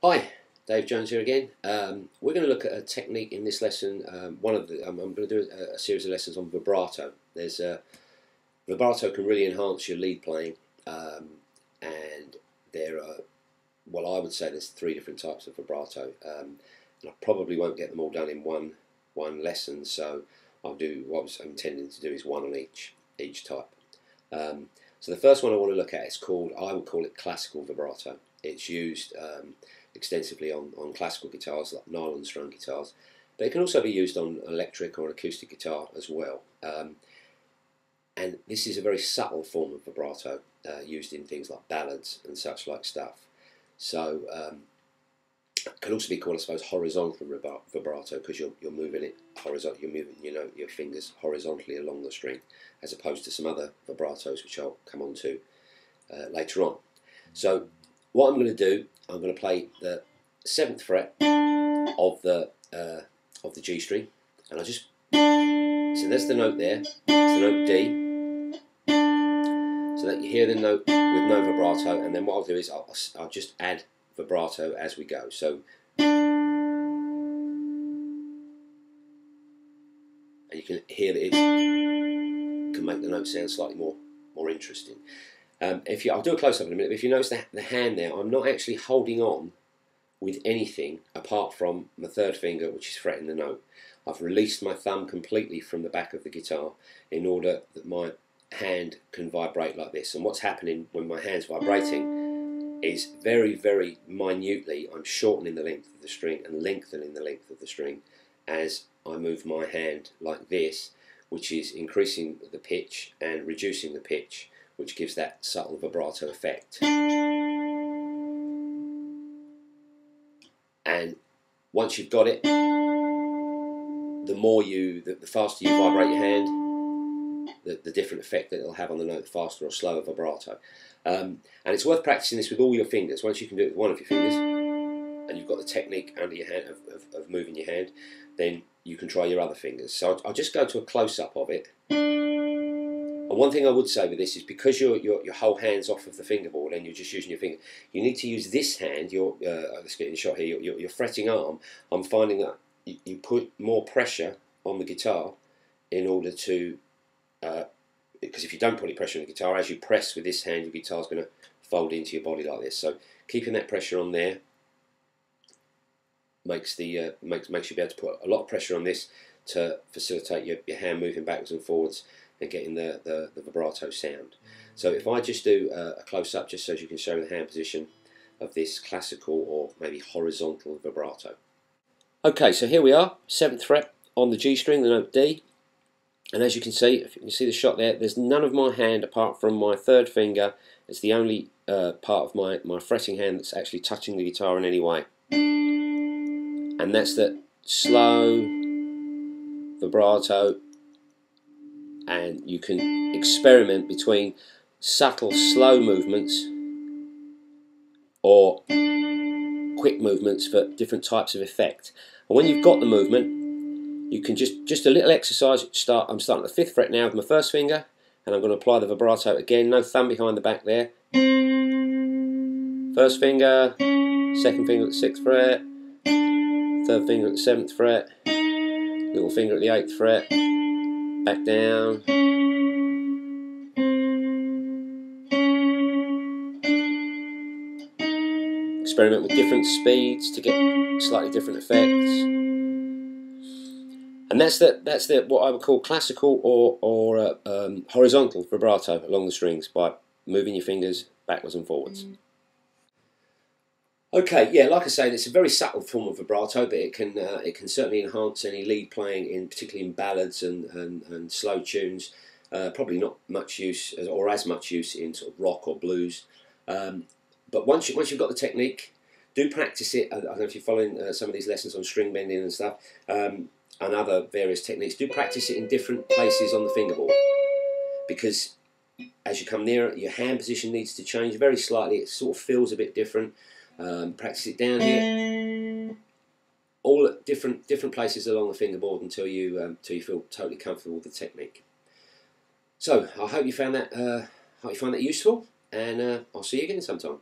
Hi, Dave Jones here again. We're going to look at a technique in this lesson. I'm going to do a series of lessons on vibrato. Vibrato can really enhance your lead playing, and there are, well, I would say there's 3 different types of vibrato, and I probably won't get them all done in one lesson. So I'll do what I'm intending to do is one on each type. So the first one I want to look at is I would call it classical vibrato. It's used extensively on classical guitars, like nylon strung guitars, but it can also be used on electric or an acoustic guitar as well. And this is a very subtle form of vibrato, used in things like ballads and such like stuff. So it can also be called, I suppose, horizontal vibrato, because you're moving it horizontal. You're moving, your fingers horizontally along the string, as opposed to some other vibratos which I'll come on to later on. So what I'm going to do, I'm going to play the 7th fret of the G string, and so there's the note there. It's the note D. So that you hear the note with no vibrato, and then what I'll do is I'll just add vibrato as we go. So, and you can hear that it can make the note sound slightly more interesting. I'll do a close-up in a minute, but if you notice the hand there, I'm not actually holding on with anything apart from my 3rd finger, which is fretting the note. I've released my thumb completely from the back of the guitar in order that my hand can vibrate like this. And what's happening when my hand's vibrating is very, very minutely, I'm shortening the length of the string and lengthening the length of the string as I move my hand like this, which is increasing the pitch and reducing the pitch, which gives that subtle vibrato effect. And once you've got it, the faster you vibrate your hand, the different effect that it'll have on the note, faster or slower vibrato. And it's worth practicing this with all your fingers. Once you can do it with one of your fingers, and you've got the technique under your hand of moving your hand, then you can try your other fingers. So I'll just go to a close-up of it. And one thing I would say with this is, because your whole hand's off of the fingerboard and you're just using your finger, you need to use this hand, let's get in shot here, your fretting arm. I'm finding that you put more pressure on the guitar in order to, because if you don't put any pressure on the guitar, as you press with this hand, your guitar's going to fold into your body like this. So keeping that pressure on there makes you be able to put a lot of pressure on this to facilitate your hand moving backwards and forwards and getting the vibrato sound. So if I just do a close-up, just so you can show the hand position of this classical or maybe horizontal vibrato. Okay, so here we are, 7th fret on the G string, the note D. And as you can see, if you can see the shot there, there's none of my hand apart from my 3rd finger. It's the only part of my fretting hand that's actually touching the guitar in any way. And that's the slow vibrato. And you can experiment between subtle, slow movements or quick movements for different types of effect. And when you've got the movement, you can just a little exercise. I'm starting at the 5th fret now with my 1st finger, and I'm going to apply the vibrato again. No thumb behind the back there. 1st finger, 2nd finger at the 6th fret, 3rd finger at the 7th fret, little finger at the 8th fret, back down. Experiment with different speeds to get slightly different effects. And that's what I would call classical or horizontal vibrato along the strings, by moving your fingers backwards and forwards. Okay, yeah, like I say, it's a very subtle form of vibrato, but it can certainly enhance any lead playing, particularly in ballads and slow tunes. Probably not much use, or as much use, in sort of rock or blues. But once you've got the technique, do practice it. I don't know if you're following some of these lessons on string bending and stuff, and other various techniques. Do practice it in different places on the fingerboard, because as you come nearer, your hand position needs to change very slightly. It sort of feels a bit different. Practice it down here, all at different places along the fingerboard until you feel totally comfortable with the technique. So I hope you found that useful, and I'll see you again sometime.